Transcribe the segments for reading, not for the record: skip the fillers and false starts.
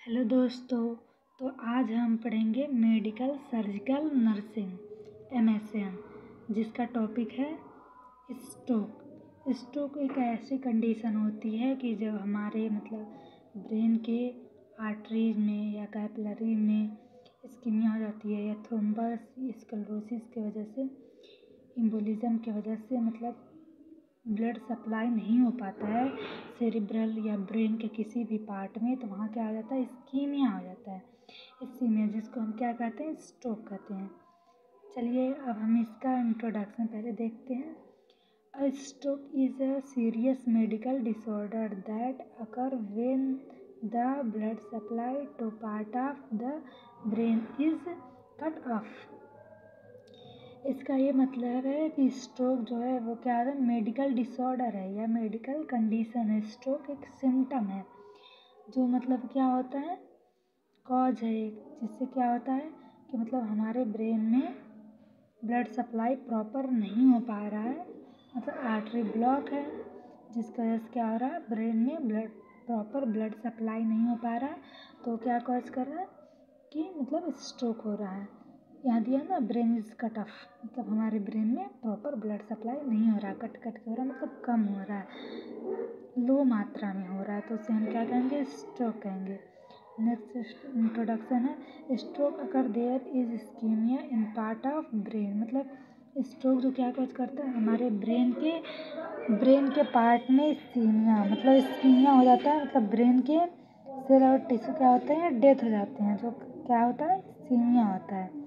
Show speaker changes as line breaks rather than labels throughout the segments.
Hello दोस्तों। तो आज हम पढ़ेंगे मेडिकल सर्जिकल नर्सिंग MSN, जिसका टॉपिक है स्ट्रोक। स्ट्रोक एक ऐसी कंडीशन होती है कि जब हमारे ब्रेन के आर्टरीज में या कैपिलरी में इस्कीमिया हो जाती है या थ्रोम्बस स्क्लेरोसिस की वजह से, एम्बोलिज्म की वजह से ब्लड सप्लाई नहीं हो पाता है सेरिब्रल या ब्रेन के किसी भी पार्ट में, तो वहाँ क्या हो जाता है, इस्कीमिया हो जाता है। इस्कीमिया जिसको हम क्या कहते हैं, स्ट्रोक कहते हैं। चलिए अब हम इसका इंट्रोडक्शन पहले देखते हैं। A stroke is a serious medical disorder that occur when the blood supply to part of the brain is cut off. इसका ये मतलब है कि स्ट्रोक जो है वो क्या है, मेडिकल डिसऑर्डर है या मेडिकल कंडीशन है। स्ट्रोक एक सिम्टम है जो क्या होता है, कॉज है, जिससे क्या होता है कि हमारे ब्रेन में ब्लड सप्लाई प्रॉपर नहीं हो पा रहा है, आर्टरी ब्लॉक है, जिसकी वजह से क्या हो रहा है, ब्रेन में प्रॉपर ब्लड सप्लाई नहीं हो पा रहा है। तो क्या कॉज कर रहा है कि स्ट्रोक हो रहा है। यहाँ दिया ना, ब्रेन इज कट ऑफ, हमारे ब्रेन में प्रॉपर ब्लड सप्लाई नहीं हो रहा, कट कट के हो रहा, कम हो रहा है, लो मात्रा में हो रहा है, तो उसे हम क्या कहेंगे, स्ट्रोक कहेंगे। नेक्स्ट इंट्रोडक्शन है, stroke occur there is ischemia in part of brain. Stroke जो क्या कॉज करता है, हमारे ब्रेन के पार्ट में इस्कीमिया इस्कीमिया हो जाता है, ब्रेन के सेल और टिश्यू क्या होते हैं, डेथ हो जाते हैं, जो क्या होता है, इस्कीमिया होता है।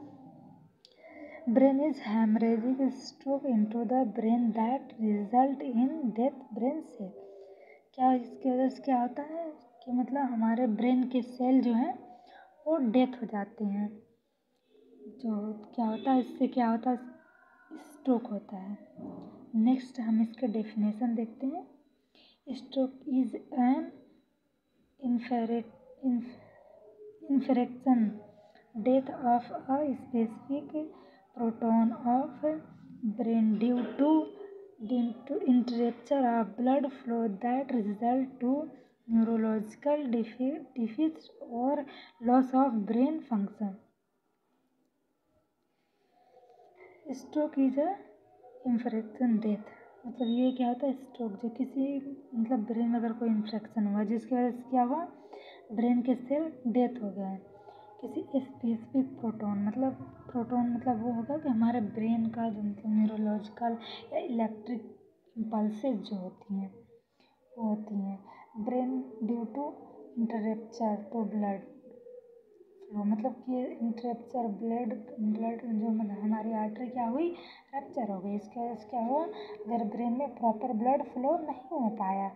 Brain is hemorrhagic stroke into the brain that result in death brain cell. क्या इसकी वजह से क्या होता है कि हमारे ब्रेन के सेल जो हैं वो डेथ हो जाते हैं, जो क्या होता है, इससे क्या होता है, स्ट्रोक होता है। नेक्स्ट हम इसके डेफिनेशन देखते हैं। Stroke is an infection death of a specific portion of brain due to interruption of blood flow that result to neurological defects or loss of brain function. Stroke is a infection death। ये क्या होता है, stroke जो किसी brain में अगर कोई infection हुआ जिसकी वजह से क्या हुआ, ब्रेन के सेल डेथ हो गए हैं, किसी स्पेसिफिक प्रोटोन वो होगा कि हमारे ब्रेन का जो न्यूरोलॉजिकल या इलेक्ट्रिक इम्पल्सेस जो होती हैं वो होती हैं brain due to interruption to blood flow, कि इंटरप्चर ब्लड जो हमारी आर्टरी क्या हुई, रप्चर हो गई, इसकी वजह से क्या हुआ, अगर ब्रेन में प्रॉपर ब्लड फ्लो नहीं हो पाया,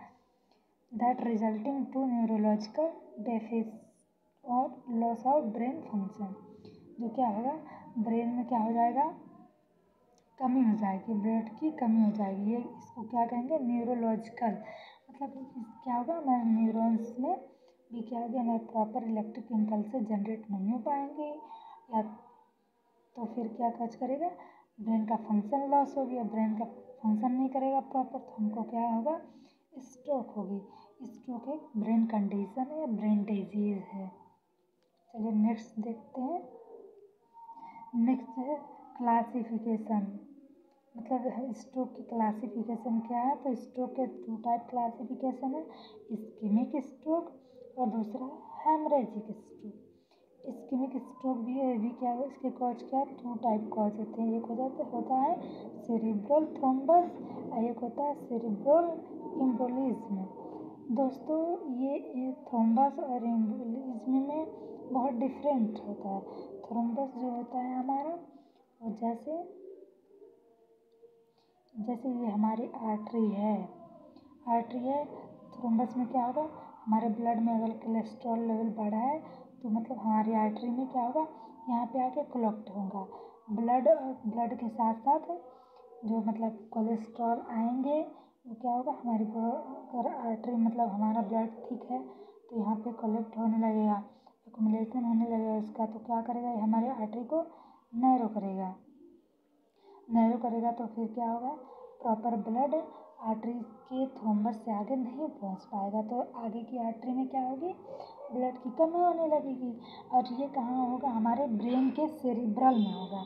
that resulting to neurological deficit और लॉस ऑफ ब्रेन फंक्शन, जो क्या होगा, ब्रेन में क्या हो जाएगा, कमी हो जाएगी, ब्लड की कमी हो जाएगी। ये इसको क्या कहेंगे, न्यूरोलॉजिकल, क्या होगा, हमारे न्यूरॉन्स में भी क्या होगा, हमारे प्रॉपर इलेक्ट्रिक इम्पल्सेस जनरेट नहीं हो पाएंगे, या तो फिर क्या कॉज करेगा, ब्रेन का फंक्शन लॉस हो गया, ब्रेन का फंक्शन नहीं करेगा प्रॉपर, तो हमको क्या होगा, स्ट्रोक होगी। स्ट्रोक एक ब्रेन कंडीशन है या ब्रेन डिजीज है। चलिए नेक्स्ट देखते हैं। नेक्स्ट है क्लासिफिकेशन, स्ट्रोक की क्लासिफिकेशन क्या है, तो स्ट्रोक के 2 टाइप क्लासिफिकेशन है, इस्कीमिक स्ट्रोक और दूसरा हेमरेजिक स्ट्रोक। इस्कीमिक स्ट्रोक भी है, भी क्या है, इसके कॉज क्या, 2 टाइप कॉज होते हैं, एक होता है सेरिब्रल थ्रोम्बस और एक होता है सेरिब्रल एम्बोलिज्म। दोस्तों ये थ्रोम्बस और एम्बोलिज्म में बहुत डिफरेंट होता है। थ्रोम्बस जो होता है हमारा, और जैसे ये हमारी आर्टरी है, थ्रोम्बस में क्या होगा, हमारे ब्लड में अगर कोलेस्ट्रॉल लेवल बढ़ा है तो हमारी आर्टरी में क्या होगा, यहाँ पे आके कलेक्ट होगा ब्लड के साथ साथ जो कोलेस्ट्रॉल आएंगे, वो क्या होगा, हमारी अगर आर्टरी हमारा ब्लड ठीक है तो यहाँ पे कलेक्ट होने लगेगा, एक्युमुलेशन होने लगेगा उसका, तो क्या करेगा, हमारे आर्टरी को नैरो करेगा, तो फिर क्या होगा, प्रॉपर ब्लड आर्टरी के थ्रोम्बस से आगे नहीं पहुंच पाएगा, तो आगे की आर्टरी में क्या होगी, ब्लड की कमी होने लगेगी। और ये कहाँ होगा, हमारे ब्रेन के सेरिब्रल में होगा।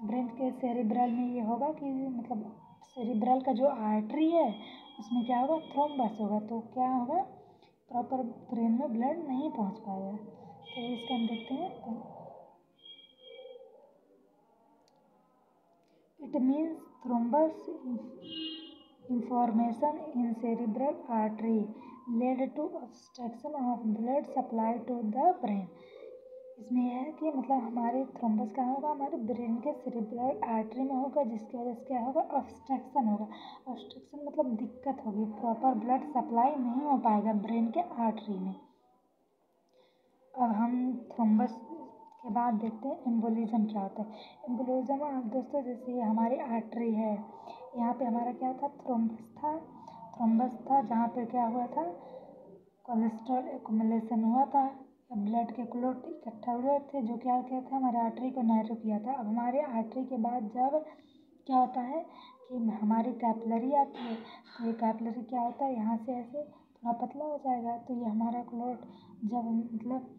ब्रेन के सेरिब्रल में ये होगा कि मतलब सेरिब्रल का जो आर्टरी है उसमें क्या होगा, थ्रोम्बस होगा, तो क्या होगा, प्रॉपर ब्रेन में ब्लड नहीं पहुंच पाएगा। तो इसका हम देखते हैं। It means thrombus information in cerebral artery led to obstruction of blood supply to the brain। इसमें यह है कि मतलब हमारे थ्रोम्बस कहाँ होगा, हमारे ब्रेन के सेरिब्रल आर्टरी में होगा, जिसकी वजह से क्या होगा, ऑब्स्ट्रक्शन होगा। ऑब्स्ट्रक्शन मतलब दिक्कत होगी, प्रॉपर ब्लड सप्लाई नहीं हो पाएगा ब्रेन के आर्टरी में। अब हम थ्रोम्बस के बाद देखते हैं एम्बोलिज्म क्या होता है। एम्बोलिज्म दोस्तों, जैसे हमारी आर्टरी है, यहाँ पे हमारा क्या था, थ्रोम्बस था जहाँ पे क्या हुआ था, कोलेस्ट्रॉल एक्युमुलेशन हुआ था, ब्लड के क्लॉट इकट्ठा हुए थे, जो क्या किया था, हमारे आर्टरी को नैरो किया था। अब हमारे आर्टरी के बाद जब क्या होता है कि हमारी कैपिलरी आती है, तो ये कैपिलरी क्या होता है, यहाँ से ऐसे थोड़ा पतला हो जाएगा, तो ये हमारा क्लॉट जब मतलब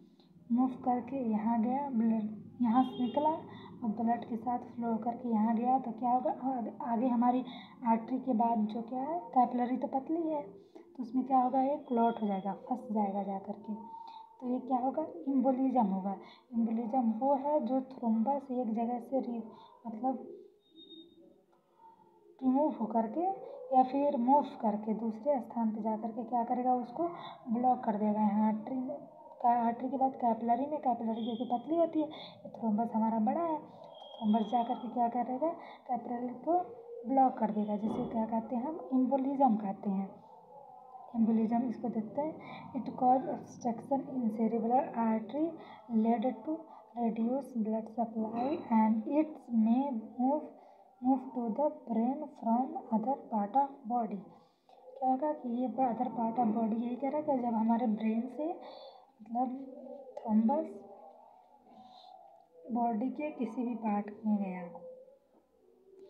मूव करके यहाँ गया, ब्लड यहाँ से निकला और ब्लड के साथ फ्लो करके यहाँ गया, तो क्या होगा, आगे हमारी आर्टरी के बाद जो क्या है, कैपिलरी तो पतली है, तो उसमें क्या होगा, ये क्लॉट हो जाएगा, फंस जाएगा जा करके, तो ये क्या होगा, एम्बोलिज्म होगा। एम्बोलिज्म वो है जो थ्रोम्बस एक जगह से मतलब रिमूव होकर के या फिर मूव करके दूसरे स्थान पे जा करके क्या करेगा, उसको ब्लॉक कर देगा। यहाँ आर्टरी के बाद कैपिलरी में, कैपिलरी जो कि पतली होती है, थ्रोम्बस हमारा बड़ा है, थ्रोम्बस जा करके क्या करेगा, कैपिलरी को ब्लॉक कर देगा, जिसे क्या कहते हैं, हम एम्बोलिज्म कहते हैं। एम्बोलिज्म इसको देखते हैं। It cause obstruction in cerebral artery lead to reduce blood supply and it may move to the brain from other part of body। क्या होगा कि ये अदर पार्ट ऑफ बॉडी यही कह रहा है कि जब हमारे ब्रेन से मतलब थ्रोम्बस बॉडी के किसी भी पार्ट में गया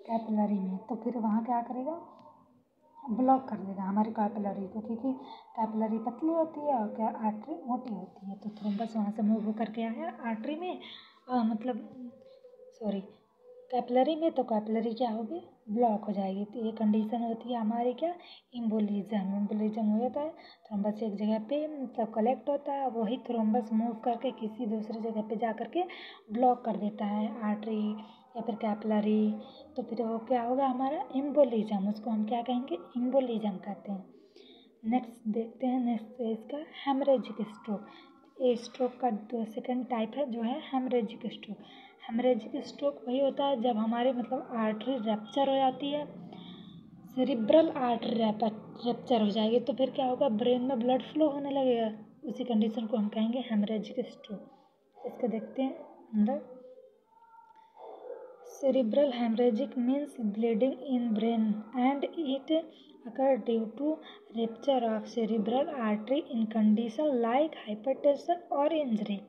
कैपिलरी में, तो फिर वहाँ क्या करेगा, ब्लॉक कर देगा हमारी कैपिलरी को, क्योंकि कैपिलरी पतली होती है और क्या आर्टरी मोटी होती है, तो थ्रोम्बस वहाँ से मूव होकर के आया आर्टरी में, मतलब सॉरी कैपिलरी में, तो कैपिलरी क्या होगी, ब्लॉक हो जाएगी। तो ये कंडीशन होती है हमारी क्या, एम्बोलिज्म। एम्बोलिज्म हो जाता है, थ्रोम्बस एक जगह पे मतलब कलेक्ट होता है, वही थ्रोम्बस मूव करके किसी दूसरी जगह पे जा करके ब्लॉक कर देता है आर्टरी या फिर कैपिलरी, तो फिर वो क्या होगा, हमारा एम्बोलिज्म, उसको हम क्या कहेंगे, एम्बोलिज्म कहते हैं। नेक्स्ट देखते हैं, नेक्स्ट है इसका हेमरेजिक स्ट्रोक। ये स्ट्रोक का सेकंड टाइप है जो है हेमरेजिक स्ट्रोक। हेमरेजिक स्ट्रोक वही होता है जब हमारे मतलब आर्टरी रैप्चर हो जाती है, सेरिब्रल आर्टरी रैप्चर हो जाएगी, तो फिर क्या होगा, ब्रेन में ब्लड फ्लो होने लगेगा, उसी कंडीशन को हम कहेंगे हेमरेजिक स्ट्रोक। इसको देखते हैं अंदर। Cerebral hemorrhagic means bleeding in brain and it occurs due to rupture of cerebral artery in condition like hypertension or injury।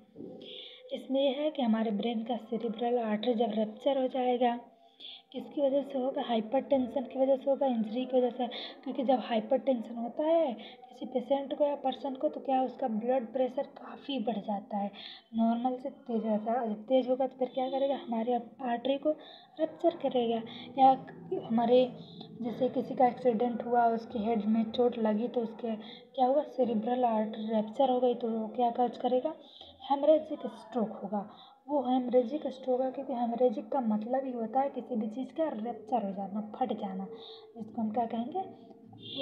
इसमें यह है कि हमारे ब्रेन का सेरिब्रल आर्टरी जब रप्चर हो जाएगा, किसकी वजह से होगा, हाइपरटेंशन की वजह से होगा, इंजरी की वजह से, क्योंकि जब हाइपरटेंशन होता है किसी पेशेंट को या पर्सन को, तो क्या उसका ब्लड प्रेशर काफ़ी बढ़ जाता है, नॉर्मल से तेज हो जाता है, जब तेज होगा तो फिर क्या करेगा, हमारे आर्टरी को रप्चर करेगा। या हमारे जैसे किसी का एक्सीडेंट हुआ, उसके हेड में चोट लगी, तो उसके क्या हुआ, सेरिब्रल आर्टरी रप्चर हो गई, तो वो क्या काज करेगा, हेमरेजिक स्ट्रोक होगा। वो हेमरेजिक स्ट्रोक है, क्योंकि हेमरेजिक का मतलब ही होता है किसी भी चीज़ का रप्चर हो जाना, फट जाना, जिसको हम क्या कहेंगे,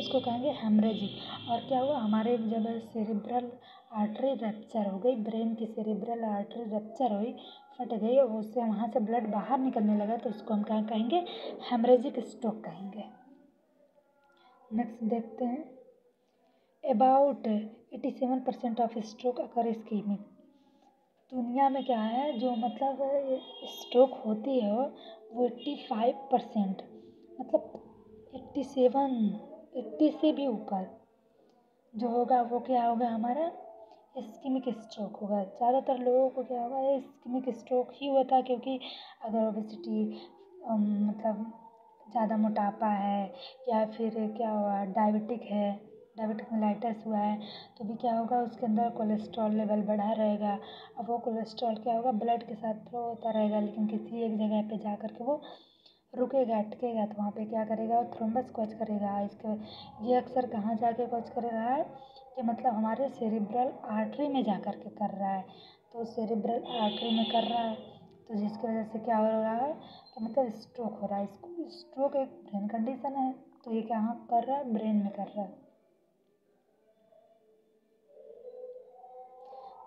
उसको कहेंगे हेमरेजिक। और क्या हुआ, हमारे जब सेरिब्रल आर्टरी रप्चर हो गई, ब्रेन की सेरिब्रल आर्टरी रप्चर हुई, फट गई और उससे वहाँ से ब्लड बाहर निकलने लगा, तो उसको हम क्या कहेंगे, हेमरेजिक स्ट्रोक कहेंगे। नेक्स्ट देखते हैं। About 87% of stroke occur ischaemic. दुनिया में क्या है, जो मतलब स्ट्रोक होती है वो 85% मतलब 80 से भी ऊपर जो होगा, वो क्या होगा, हमारा इस्कीमिक स्ट्रोक होगा। ज़्यादातर लोगों को क्या होगा, इस्कीमिक स्ट्रोक ही होता है, क्योंकि अगर ओबेसिटी मतलब ज़्यादा मोटापा है या फिर क्या हुआ डायबिटिक है, डायबिटिक मेलाइटस हुआ है, तो भी क्या होगा उसके अंदर कोलेस्ट्रॉल लेवल बढ़ा रहेगा। अब वो कोलेस्ट्रॉल क्या होगा ब्लड के साथ फ्लो होता रहेगा, लेकिन किसी एक जगह पे जा कर के वो रुकेगा अटकेगा, तो वहाँ पे क्या करेगा वो थ्रोम्बस कॉज करेगा। इसके ये अक्सर कहाँ जाके कॉज कर रहा है कि मतलब हमारे सेरिब्रल आर्टरी में जा कर के कर रहा है। तो सेरिब्रल आर्टरी में कर रहा है तो जिसकी वजह से क्या हो रहा है कि मतलब स्ट्रोक हो रहा है। स्ट्रोक एक ब्रेन कंडीशन है, तो ये कहाँ कर रहा है ब्रेन में कर रहा है।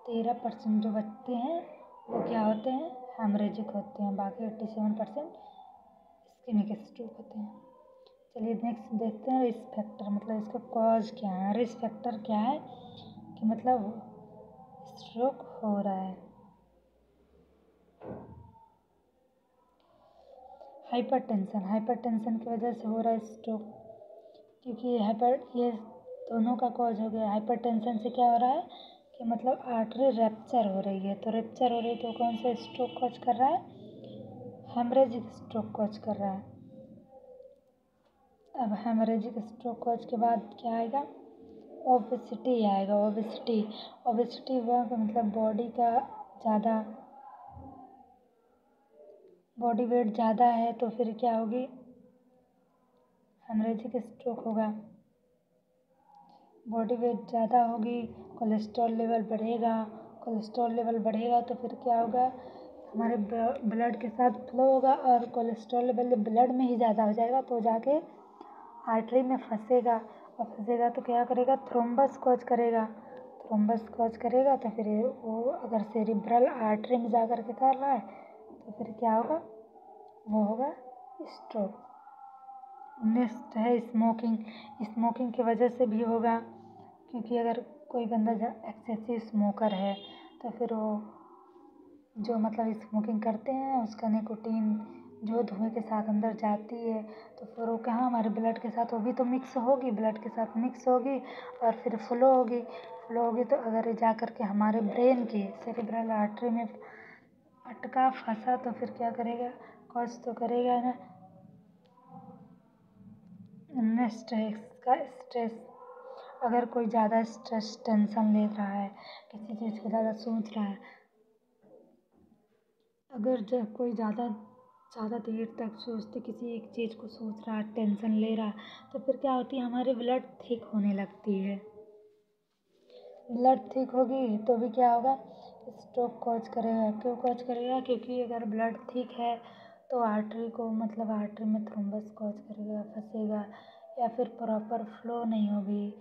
13% जो बचते हैं वो क्या होते हैं हेमरेजिक होते हैं, बाकी 87% इस्केमिक स्ट्रोक होते हैं। चलिए नेक्स्ट देखते हैं रिस्क फैक्टर, मतलब इसका कॉज क्या है। रिस्क फैक्टर क्या है कि मतलब स्ट्रोक हो रहा है। हाइपरटेंशन की वजह से हो रहा है स्ट्रोक, क्योंकि ये दोनों का कॉज हो गया। हाइपरटेंशन से क्या हो रहा है कि मतलब आर्टरी रैप्चर हो रही है, तो रैप्चर हो रही है तो कौन सा स्ट्रोक कॉज कर रहा है, हेमरेजिक स्ट्रोक कॉज कर रहा है। अब हेमरेजिक स्ट्रोक कॉज के बाद क्या आएगा, ओबेसिटी आएगा। ओबेसिटी हुआ का मतलब बॉडी वेट ज़्यादा है, तो फिर क्या होगी हेमरेजिक स्ट्रोक होगा। बॉडी वेट ज़्यादा होगी, कोलेस्ट्रॉल लेवल बढ़ेगा तो फिर क्या होगा हमारे ब्लड के साथ फ्लो होगा और कोलेस्ट्रॉल लेवल ब्लड में ही ज़्यादा हो जाएगा तो जाके आर्टरी में फंसेगा, और फंसेगा तो क्या करेगा थ्रोम्बस कॉज करेगा। तो फिर वो अगर सेरिब्रल आर्टरी में जा कर के कर रहा है तो फिर क्या होगा वो होगा स्ट्रोक। नेक्स्ट है स्मोकिंग की वजह से भी होगा, क्योंकि अगर कोई बंदा एक्सेसिव स्मोकर है तो फिर वो जो मतलब स्मोकिंग करते हैं उसका निकोटीन जो धुएं के साथ अंदर जाती है तो फिर वो कहाँ हमारे ब्लड के साथ वो भी तो ब्लड के साथ मिक्स होगी और फिर फ्लो होगी तो अगर जा कर के हमारे ब्रेन की सेरिब्रल आर्टरी में अटका फंसा तो फिर क्या करेगा कॉज तो करेगा ना। नेक्स्ट है इसका स्ट्रेस। अगर कोई ज़्यादा स्ट्रेस टेंशन ले रहा है, किसी चीज़ को ज़्यादा सोच रहा है, अगर जब कोई ज़्यादा देर तक सोचते किसी एक चीज़ को सोच रहा है टेंशन ले रहा है तो फिर क्या होती है हमारी ब्लड थिक होने लगती है। ब्लड थिक होगी तो भी क्या होगा स्ट्रोक कॉज करेगा। क्यों कॉज करेगा, क्योंकि अगर ब्लड थिक है तो आर्टरी में थ्रोम्बस कॉज करेगा, फंसेगा, या फिर प्रॉपर फ्लो नहीं होगी,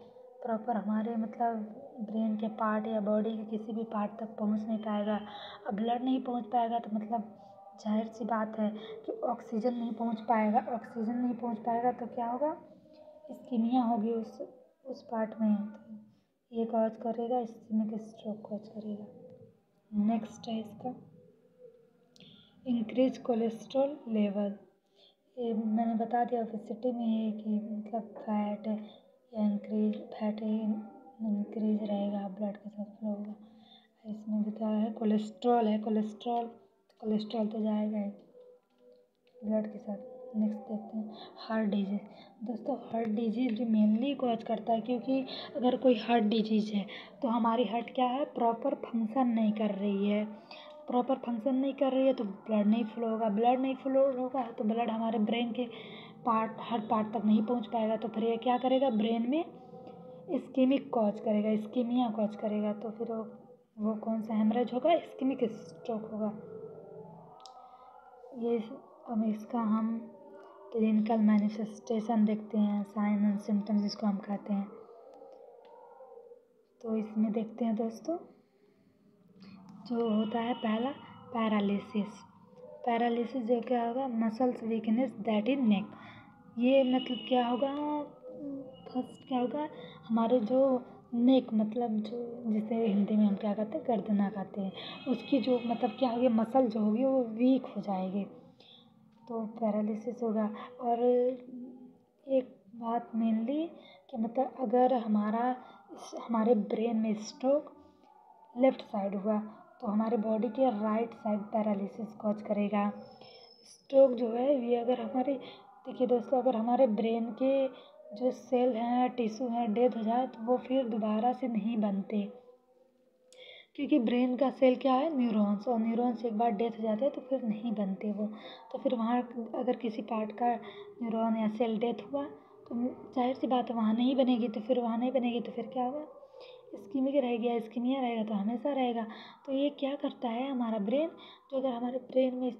प्रॉपर हमारे मतलब ब्रेन के पार्ट या बॉडी के किसी भी पार्ट तक पहुंच नहीं पाएगा। अब ब्लड नहीं पहुंच पाएगा तो मतलब जाहिर सी बात है कि ऑक्सीजन नहीं पहुंच पाएगा तो क्या होगा इस्कीमिया होगी उस पार्ट में, तो ये कॉज करेगा इस्कीमिक स्ट्रोक कॉज करेगा। नेक्स्ट है इसका इंक्रीज कोलेस्ट्रॉल लेवल। ये मैंने बता दिया ओबेसिटी में है कि मतलब फैट इंक्रीज रहेगा, ब्लड के साथ फ्लो होगा। इसमें भी क्या है कोलेस्ट्रॉल तो जाएगा ही ब्लड के साथ। नेक्स्ट देखते हैं हार्ट डिजीज़। दोस्तों हार्ट डिजीज़ मेनली कॉज करता है, क्योंकि अगर कोई हार्ट डिजीज़ है तो हमारी हार्ट क्या है प्रॉपर फंक्शन नहीं कर रही है, तो ब्लड नहीं फ्लो होगा तो ब्लड हमारे ब्रेन के हर पार्ट तक नहीं पहुंच पाएगा, तो फिर ये क्या करेगा ब्रेन में इस्कीमिया कॉज करेगा, तो फिर वो कौन सा हेमरेज होगा इस्कीमिक स्ट्रोक होगा। ये अब इसका हम क्लिनिकल मैनिफेस्टेशन देखते हैं, साइन एंड सिम्टम्स जिसको हम कहते हैं। तो इसमें देखते हैं दोस्तों जो होता है पहला पैरालिसिस जो क्या होगा मसल्स वीकनेस दैट इन नेक। ये मतलब क्या होगा फर्स्ट क्या होगा हमारे जो नेक मतलब जो जिसे हिंदी में हम क्या कहते हैं गर्दना कहते हैं, उसकी जो मतलब क्या होगी मसल जो होगी वो वीक हो जाएगी तो पैरालिसिस होगा। और एक बात मेनली कि मतलब अगर हमारे ब्रेन में स्ट्रोक लेफ्ट साइड हुआ तो हमारे बॉडी के राइट साइड पैरालिसिस कॉज करेगा। स्ट्रोक जो है ये अगर हमारे देखिए दोस्तों, अगर हमारे ब्रेन के जो सेल हैं, टिश्यू हैं, डेथ हो जाए तो वो फिर दोबारा से नहीं बनते, क्योंकि ब्रेन का सेल क्या है, न्यूरॉन्स, और न्यूरॉन्स एक बार डेथ हो जाते हैं तो फिर नहीं बनते वो। तो फिर वहाँ अगर किसी पार्ट का न्यूरॉन या सेल डेथ हुआ तो जाहिर सी बात है वहाँ नहीं बनेगी, तो फिर वहाँ नहीं बनेगी तो फिर क्या होगा, इस्कीमिक रहेगी या इस्कीमिया रहेगा तो हमेशा रहेगा। तो ये क्या करता है हमारा ब्रेन, जो अगर हमारे ब्रेन में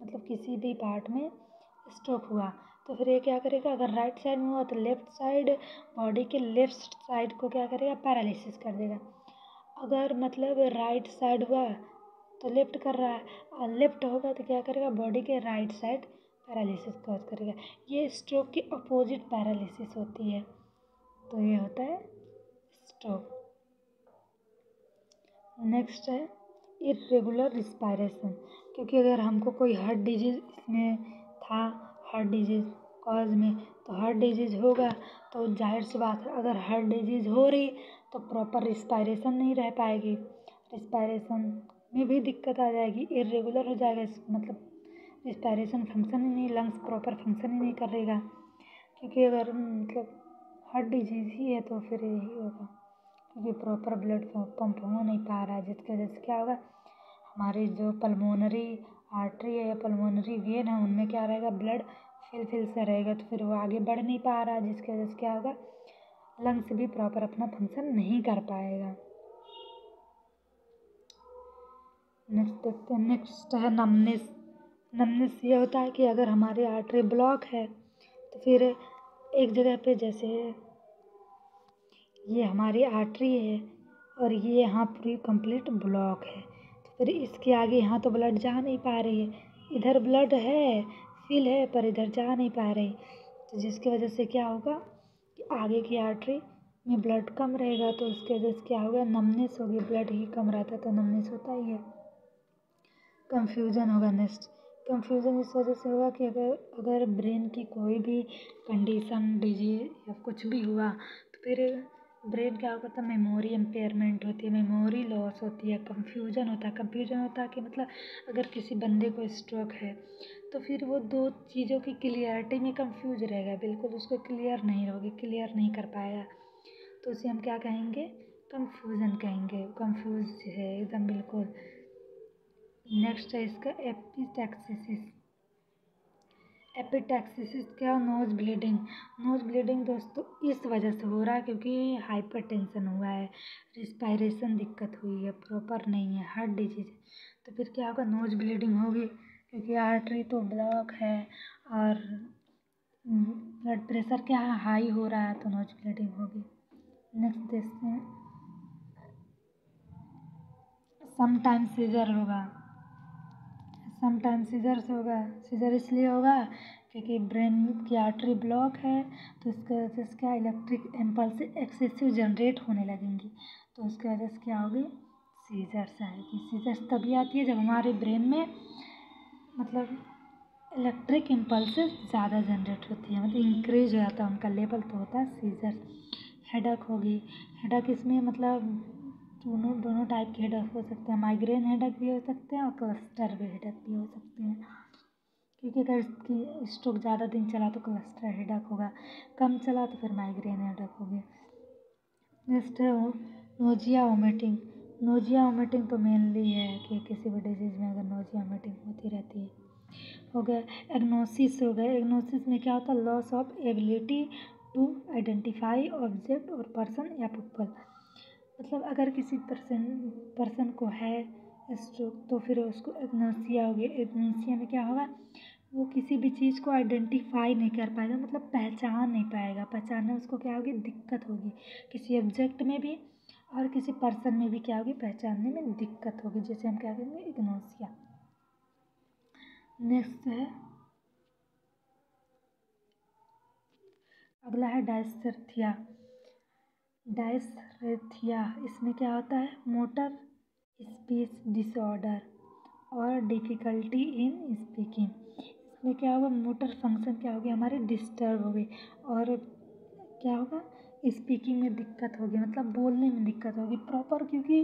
मतलब किसी भी पार्ट में स्ट्रोक हुआ तो फिर ये क्या करेगा, अगर राइट साइड में हुआ तो लेफ्ट साइड, बॉडी के लेफ्ट साइड को क्या करेगा, पैरालिसिस कर देगा। अगर मतलब राइट साइड हुआ तो लेफ्ट कर रहा है, और लेफ्ट होगा तो क्या करेगा, बॉडी के राइट साइड पैरालिसिस कॉज करेगा। ये स्ट्रोक की अपोजिट पैरालिसिस होती है, तो ये होता है स्ट्रोक। नेक्स्ट है इर्रेगुलर रिस्पायरेशन, क्योंकि अगर हमको कोई हार्ट डिजीज़ इसमें था, हार्ट डिजीज़ कॉज में, तो हार्ट डिजीज़ होगा तो जाहिर सी बात है अगर हार्ट डिजीज़ हो रही तो प्रॉपर रिस्पायरेशन नहीं रह पाएगी, रिस्पायरेशन में भी दिक्कत आ जाएगी, इर्रेगुलर हो जाएगा, मतलब रिस्पायरेशन फंक्शन ही नहीं, लंग्स प्रॉपर फंक्शन ही नहीं करेगा, क्योंकि अगर मतलब हार्ट डिजीज़ ही है तो फिर यही होगा, क्योंकि प्रॉपर ब्लड पंप हो नहीं पा रहा है, जिसकी वजह से क्या होगा, हमारी जो पल्मोनरी आर्टरी है या पल्मोनरी वेन है उनमें क्या रहेगा, ब्लड फिल से रहेगा, तो फिर वो आगे बढ़ नहीं पा रहा है, जिसकी वजह से क्या होगा, लंग्स भी प्रॉपर अपना फंक्शन नहीं कर पाएगा। नेक्स्ट देखते हैं, नेक्स्ट है नमनेस। नमनेस ये होता है कि अगर हमारी आर्टरी ब्लॉक है तो फिर एक जगह पे, जैसे ये हमारी आर्टरी है और ये यहाँ पूरी कंप्लीट ब्लॉक है, तो फिर इसके आगे यहाँ तो ब्लड जा नहीं पा रही है, इधर ब्लड है, फिल है, पर इधर जा नहीं पा रही, तो जिसकी वजह से क्या होगा कि आगे की आर्टरी में ब्लड कम रहेगा, तो उसकी वजह से क्या होगा, नमनेस होगी, ब्लड ही कम रहता तो नमनेस होता ही है। कंफ्यूजन होगा। नेक्स्ट कंफ्यूजन इस वजह से होगा कि अगर ब्रेन की कोई भी कंडीशन, डिजीज या कुछ भी हुआ तो फिर ब्रेन क्या होता है, मेमोरी इम्पेयरमेंट होती है, मेमोरी लॉस होती है, कंफ्यूजन होता है कि मतलब अगर किसी बंदे को स्ट्रोक है तो फिर वो दो चीज़ों की क्लियरिटी में कंफ्यूज रहेगा, बिल्कुल उसको क्लियर नहीं कर पाएगा, तो उसे हम क्या कहेंगे, कंफ्यूजन कहेंगे, कंफ्यूज है एकदम बिल्कुल। नेक्स्ट है इसका एपिटैक्सिस। एपिटैक्सिस क्या, नोज ब्लीडिंग। नोज ब्लीडिंग दोस्तों इस वजह से हो रहा है क्योंकि हाइपरटेंशन हुआ है, रिस्पायरेशन दिक्कत हुई है, प्रॉपर नहीं है, हार्ट डिजीज, तो फिर क्या होगा, नोज ब्लीडिंग होगी, क्योंकि आर्टरी तो ब्लॉक है और ब्लड प्रेशर क्या है, हाई हो रहा है, तो नोज ब्लीडिंग होगी। नेक्स्ट देखते हैं, समटाइम सीजर होगा। समटाइम सीजर्स होगा, सीजर इसलिए होगा क्योंकि ब्रेन की आर्टरी ब्लॉक है, तो उसकी वजह से क्या, इलेक्ट्रिक इम्पल्स एक्सेसिव जनरेट होने लगेंगी, तो उसकी वजह से क्या होगी, सीजर्स आएगी। सीजर्स तभी आती है जब हमारे ब्रेन में मतलब इलेक्ट्रिक इम्पल्सेस ज़्यादा जनरेट होती है, मतलब इंक्रीज हो जाता है उनका लेवल, तो होता है सीजर्स। हेडक होगी। हेडक इसमें मतलब दोनों टाइप के हेडक हो सकते हैं, माइग्रेन हेडक भी हो सकते हैं और क्लस्टर हेडक भी हो सकते हैं, क्योंकि अगर इसकी स्ट्रोक ज़्यादा दिन चला तो क्लस्टर हेडक होगा, कम चला तो फिर माइग्रेन हेडक होगी। नेक्स्ट है नोजिया वोमिटिंग। नोजिया वोमिटिंग तो मेनली है कि किसी भी डिजीज़ में अगर नोजिया वोमिटिंग होती रहती है। हो गया एग्नोसिस। हो गया एग्नोसिस में क्या होता है, loss of ability to identify object और पर्सन या पीपल, मतलब अगर किसी पर्सन को है स्ट्रोक तो फिर उसको एग्नोसिया होगी। एग्नोसिया में क्या होगा, वो किसी भी चीज़ को आइडेंटिफाई नहीं कर पाएगा, मतलब पहचान नहीं पाएगा, पहचानने उसको क्या होगी, दिक्कत होगी, किसी ऑब्जेक्ट में भी और किसी पर्सन में भी क्या होगी, पहचानने में दिक्कत होगी, जिसे हम क्या कहेंगे, एग्नोसिया। नेक्स्ट है, अगला है डायस्थेरिया। डायस्थेरिया इसमें क्या होता है, मोटर स्पीच डिसऑर्डर और डिफ़िकल्टी इन स्पीकिंग। इसमें क्या होगा, मोटर फंक्शन क्या होगी, हमारी डिस्टर्ब होगी और क्या होगा, स्पीकिंग में दिक्कत होगी, मतलब बोलने में दिक्कत होगी प्रॉपर, क्योंकि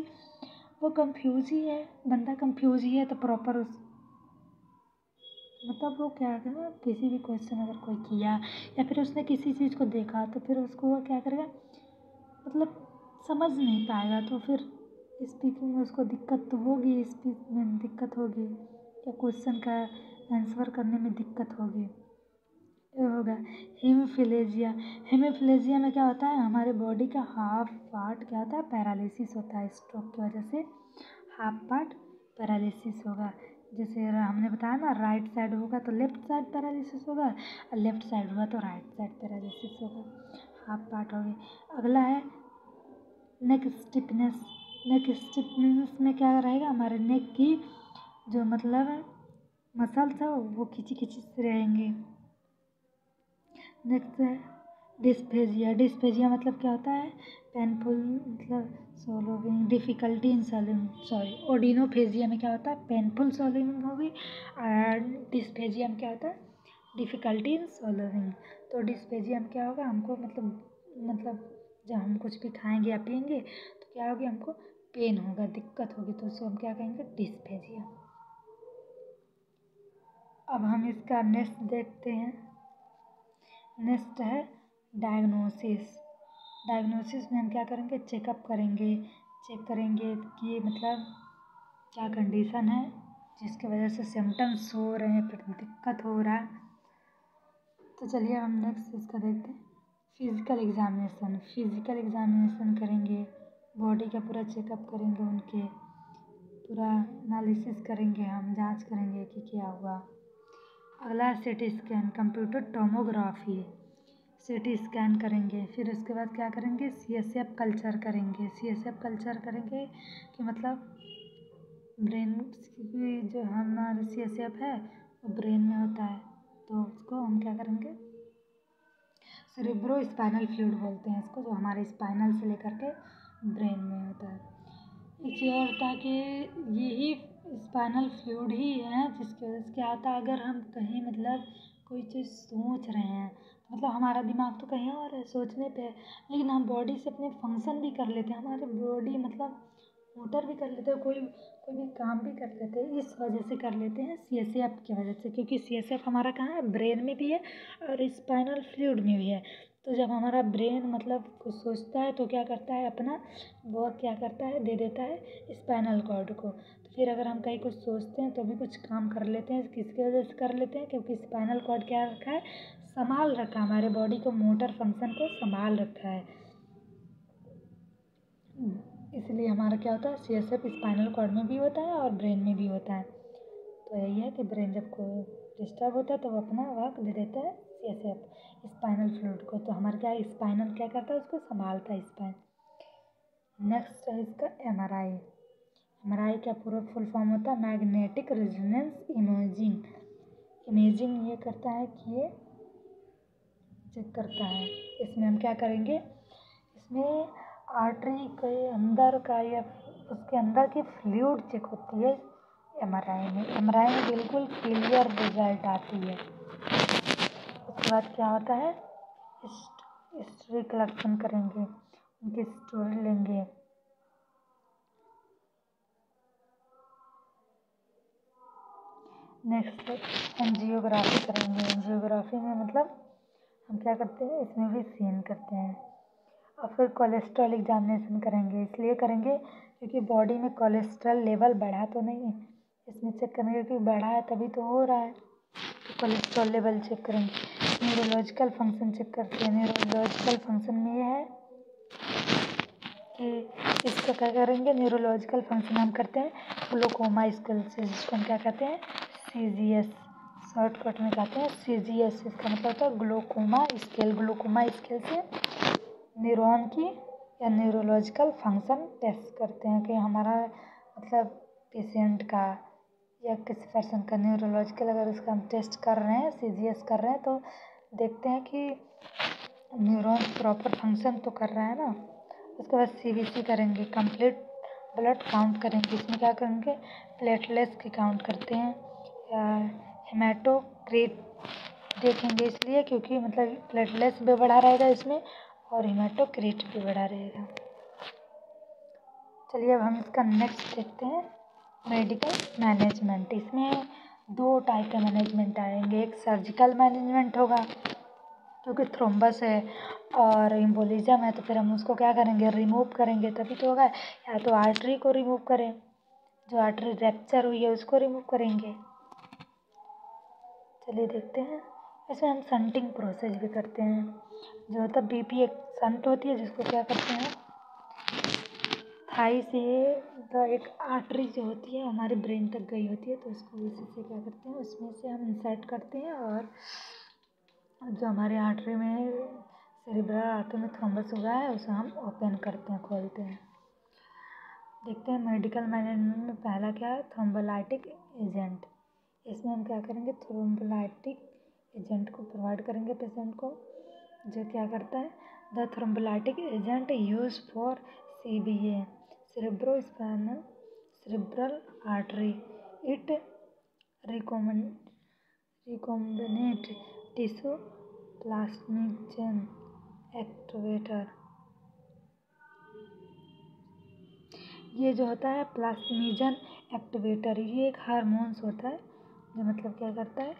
वो कंफ्यूज ही है, बंदा कंफ्यूज ही है तो प्रॉपर मतलब वो क्या है ना, किसी भी क्वेश्चन अगर कोई किया या फिर उसने किसी चीज़ को देखा तो फिर उसको वो क्या करेगा, मतलब समझ नहीं पाएगा, तो फिर स्पीकिंग में उसको दिक्कत तो होगी, स्पीच में दिक्कत होगी, या क्वेश्चन का आंसर करने में दिक्कत होगी। ये होगा हीमोफिलेजिया। हीमोफिलेजिया में क्या होता है, हमारे बॉडी का हाफ पार्ट क्या होता है, पैरालिसिस होता है। स्ट्रोक की वजह से हाफ पार्ट पैरालिसिस होगा। जैसे हमने बताया ना, राइट साइड होगा तो लेफ्ट साइड पैरालिसिस होगा, और लेफ्ट साइड हुआ तो राइट साइड पैरालिसिस होगा, हाफ पार्ट होगी। अगला है नेक स्टिफनेस। नेक स्टिफनेस में क्या रहेगा, हमारे नेक की जो मतलब मसल्स है वो खिंची खिंची से रहेंगे। नेक्स्ट है डिस्फेजिया। डिस्फेजिया मतलब क्या होता है, पेनफुल मतलब सोलोविंग, डिफ़िकल्टी इन सोलोविंग, सॉरी ओडिनोफेजिया में क्या होता है, पेनफुल सोलोविंग होगी, और डिस्फेजिया में क्या होता है, डिफ़िकल्टी इन सोलोविंग। तो डिस्फेजिया में क्या होगा, हमको मतलब जब हम कुछ भी खाएंगे या पिएंगे तो क्या होगी, हमको पेन होगा, दिक्कत होगी, तो उसको हम क्या कहेंगे, डिस्फेजिया। अब हम इसका नेक्स्ट देखते हैं। नेक्स्ट है डायग्नोसिस। डायग्नोसिस में हम क्या करेंगे, चेकअप करेंगे, चेक करेंगे कि मतलब क्या कंडीशन है जिसकी वजह से सिम्टम्स हो रहे हैं, फिर दिक्कत हो रहा है। तो चलिए हम नेक्स्ट इसका देखते हैं। Physical examination. फिज़िकल एग्जामिनेशन करेंगे, बॉडी का पूरा चेकअप करेंगे, उनके पूरा एनालिसिस करेंगे, हम जांच करेंगे कि क्या हुआ। अगला CT scan, computer tomography, CT scan करेंगे। फिर उसके बाद क्या करेंगे, CSF कल्चर करेंगे। CSF कल्चर करेंगे कि मतलब ब्रेन की जो हमारा CSF है वो ब्रेन में होता है, तो उसको हम क्या करेंगे, सेरेब्रो स्पाइनल फ्लूइड बोलते हैं इसको, जो हमारे स्पाइनल से लेकर के ब्रेन में होता है। एक चीज़ और होता है कि यही स्पाइनल फ्लूइड ही है जिसकी वजह से क्या होता है, अगर हम कहीं मतलब कोई चीज़ सोच रहे हैं, मतलब हमारा दिमाग तो कहीं और है सोचने पे है, लेकिन हम बॉडी से अपने फंक्शन भी कर लेते हैं, हमारे बॉडी मतलब मोटर भी कर लेते हैं, कोई भी काम भी कर लेते हैं, इस वजह से कर लेते हैं CSF की वजह से, क्योंकि CSF हमारा कहाँ है, ब्रेन में भी है और स्पाइनल फ्लूइड में भी है। तो जब हमारा ब्रेन मतलब कुछ सोचता है तो क्या करता है, अपना वो क्या करता है, दे देता है स्पाइनल कॉर्ड को। तो फिर अगर हम कहीं कुछ सोचते हैं तो भी कुछ काम कर लेते हैं, किसकी वजह से कर लेते हैं, क्योंकि स्पाइनल कॉर्ड क्या रखा है, संभाल रखा है, हमारे बॉडी को मोटर फंक्शन को संभाल रखा है। इसलिए हमारा क्या होता है, CSF स्पाइनल कॉर्ड में भी होता है और ब्रेन में भी होता है। तो यही है कि ब्रेन जब कोई डिस्टर्ब होता है तो वो अपना वर्क दे देता है CSF स्पाइनल फ्लूइड को, तो हमारा क्या स्पाइनल क्या करता है, उसको संभालता है स्पाइन। नेक्स्ट है इसका MRI। MRI का पूरा फुल फॉर्म होता है मैग्नेटिक रेजोनेंस इमेजिंग। इमेजिंग ये करता है कि ये चेक करता है, इसमें हम क्या करेंगे, इसमें आर्टरी के अंदर का या उसके अंदर की फ्लूइड चेक होती है MRI में। MRI में बिल्कुल क्लियर रिजल्ट आती है। उसके बाद क्या होता है, हिस्ट्री कलेक्शन करेंगे, उनकी स्टोरी लेंगे। नेक्स्ट एंजियोग्राफी करेंगे। एंजियोग्राफी में मतलब हम क्या करते हैं, इसमें भी सीन करते हैं। और फिर कोलेस्ट्रॉल एग्जामिनेशन करेंगे, इसलिए करेंगे क्योंकि बॉडी में कोलेस्ट्रॉल लेवल बढ़ा तो नहीं है, इसमें चेक करेंगे, क्योंकि बढ़ा है तभी तो हो रहा है, तो कोलेस्ट्रॉल लेवल चेक करेंगे। न्यूरोलॉजिकल फंक्शन चेक करते हैं। न्यूरोलॉजिकल फंक्शन में ये है कि इसका क्या करेंगे, न्यूरोलॉजिकल फंक्शन हम करते हैं ग्लूकोमा स्केल से, जिसको हम क्या कहते हैं, CGS, शॉर्टकट में कहते हैं CGS। इसका मतलब होता है ग्लूकोमा स्केल। ग्लूकोमा स्केल से न्यूरॉन की या न्यूरोलॉजिकल फंक्शन टेस्ट करते हैं कि हमारा मतलब पेशेंट का या किसी पर्सन का न्यूरोलॉजिकल अगर इसका हम टेस्ट कर रहे हैं, CGS कर रहे हैं, तो देखते हैं कि न्यूरॉन प्रॉपर फंक्शन तो कर रहा है ना। उसके बाद CBC करेंगे, कंप्लीट ब्लड काउंट करेंगे। इसमें क्या करेंगे, प्लेटलेट्स की काउंट करते हैं, या हेमाटोक्रिट देखेंगे, इसलिए क्योंकि मतलब प्लेटलेट्स भी बढ़ा रहेगा इसमें और हेमाटोक्रिट भी बढ़ा रहेगा। चलिए अब हम इसका नेक्स्ट देखते हैं, मेडिकल मैनेजमेंट। इसमें 2 टाइप के मैनेजमेंट आएंगे। एक सर्जिकल मैनेजमेंट होगा क्योंकि थ्रोम्बस है और एम्बोलिज्म है, तो फिर हम उसको क्या करेंगे, रिमूव करेंगे तभी तो होगा। या तो आर्टरी को रिमूव करें, जो आर्टरी रैप्चर हुई है उसको रिमूव करेंगे। चलिए देखते हैं। ऐसे हम संटिंग प्रोसेस भी करते हैं। जो होता है बीपी एक संट होती है, जिसको क्या करते हैं, थाई से एक आर्टरी जो होती है हमारे ब्रेन तक गई होती है, तो उसको इसी से क्या करते हैं, उसमें से हम इंसर्ट करते हैं और जो हमारे आर्टरी में सेरिब्रल आर्टरी में थ्रोम्बस हुआ है उसे हम ओपन करते हैं, खोलते हैं। देखते हैं मेडिकल मैनेजमेंट में पहला क्या है, थ्रोम्बोलाइटिक एजेंट। इसमें हम क्या करेंगे, थ्रोम्बोलाइटिक एजेंट को प्रोवाइड करेंगे पेशेंट को, जो क्या करता है, the thrombolytic agent use for CBA cerebrospinal cerebral artery. It recombinant tissue plasminogen activator। ये जो होता है प्लास्मिजन एक्टिवेटर, ये एक हार्मोन्स होता है जो मतलब क्या करता है,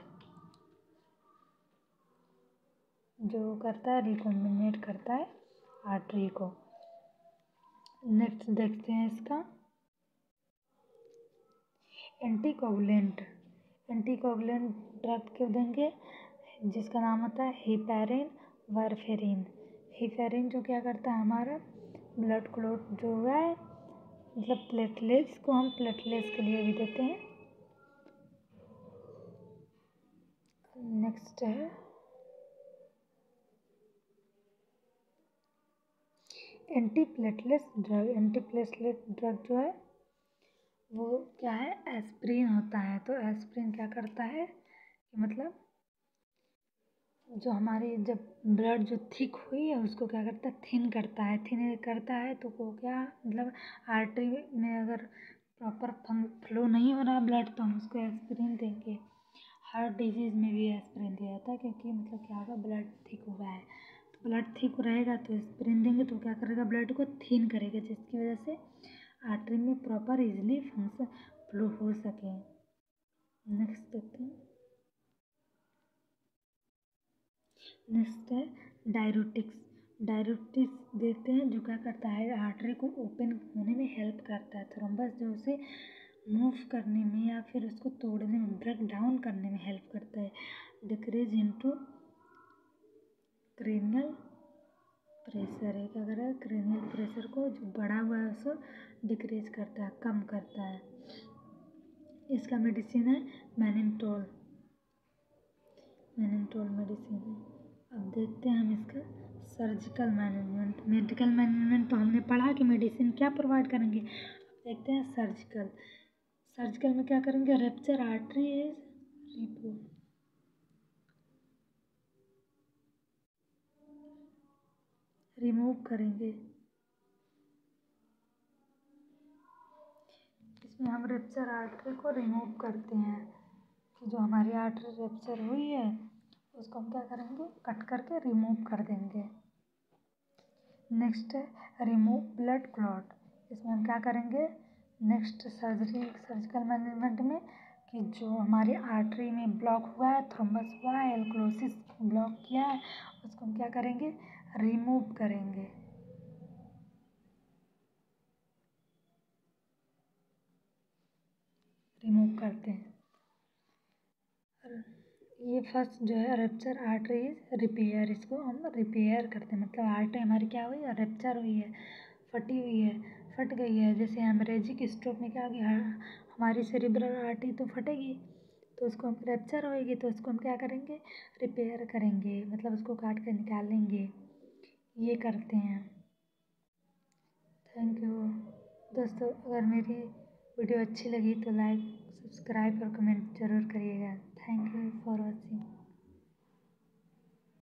जो करता है रिकॉम्बिनेट करता है आर्टरी को। नेक्स्ट देखते हैं इसका एंटीकोगुलेंट। एंटीकोगुलेंट ड्रग क्यों देंगे, जिसका नाम होता है हिपैरिन वारफेरिन। हिपैरिन जो क्या करता है, हमारा ब्लड क्लॉट जो हुआ है, मतलब प्लेटलेट्स को हम प्लेटलेट्स के लिए भी देते हैं। नेक्स्ट है anti platelet drug. Anti platelet drug जो है वो क्या है, एस्प्रिन होता है। तो एस्प्रिन क्या करता है कि मतलब जो हमारी जब ब्लड जो थिक हुई है उसको क्या करता है, थिन करता है। थिन करता है तो वो क्या मतलब आर्टरी में अगर प्रॉपर फ्लो नहीं हो रहा ब्लड तो हम उसको एस्प्रिन देंगे। हार्ट डिजीज़ में भी एस्प्रिन दिया जाता है क्योंकि मतलब क्या होगा, ब्लड थिक हुआ है, तो ब्लड थिक रहेगा तो एस्प्रिन देंगे तो क्या करेगा, ब्लड को थिन करेगा, जिसकी वजह से आर्टरी में प्रॉपर इजीली फंक्शन फ्लो हो सके। नेक्स्ट देखते हैं। नेक्स्ट है डायरेटिक्स। डायरेटिक्स देखते हैं जो क्या करता है, आर्टरी को ओपन होने में हेल्प करता है। थ्रोम्बस जो उसे मूव करने में या फिर उसको तोड़ने में, ब्रेक डाउन करने में हेल्प करता है। डिक्रीज इनटू क्रेनियल प्रेशर है, क्या करेगा, क्रेनियल प्रेशर को जो बढ़ा हुआ है उसको डिक्रीज करता है, कम करता है। इसका मेडिसिन है मैनिनटोल। मैनिनटोल मेडिसिन है। अब देखते हैं हम इसका सर्जिकल मैनेजमेंट। मेडिकल मैनेजमेंट तो हमने पढ़ा कि मेडिसिन क्या प्रोवाइड करेंगे। अब देखते हैं सर्जिकल। सर्जिकल में क्या करेंगे, रैप्चर आर्टरी रिमूव करेंगे। इसमें हम रैप्चर आर्टरी को रिमूव करते हैं कि जो हमारी आर्टरी रैप्चर हुई है उसको हम क्या करेंगे, कट करके रिमूव कर देंगे। नेक्स्ट है रिमूव ब्लड क्लॉट। इसमें हम क्या करेंगे, नेक्स्ट सर्जिकल मैनेजमेंट में कि जो हमारी आर्टरी में ब्लॉक हुआ है, थ्रोम्बस हुआ है, एल्क्लोसिस ब्लॉक किया है, उसको हम क्या करेंगे, रिमूव करेंगे। रिमूव करते हैं। ये फर्स्ट जो है रप्चर आर्टरी रिपेयर, इसको हम रिपेयर करते हैं। मतलब आर्टरी हमारी क्या हुई है, रप्चर हुई है, फटी हुई है, फट गई है। जैसे हेमरेजिक स्ट्रोक में क्या होगी, हमारी सेरिब्रल आर्टरी तो फटेगी, तो उसको हम रप्चर होएगी तो उसको हम क्या करेंगे, रिपेयर करेंगे, मतलब उसको काट कर निकालेंगे। ये करते हैं। थैंक यू दोस्तों। अगर मेरी वीडियो अच्छी लगी तो लाइक, सब्सक्राइब और कमेंट ज़रूर करिएगा। Thank you for watching.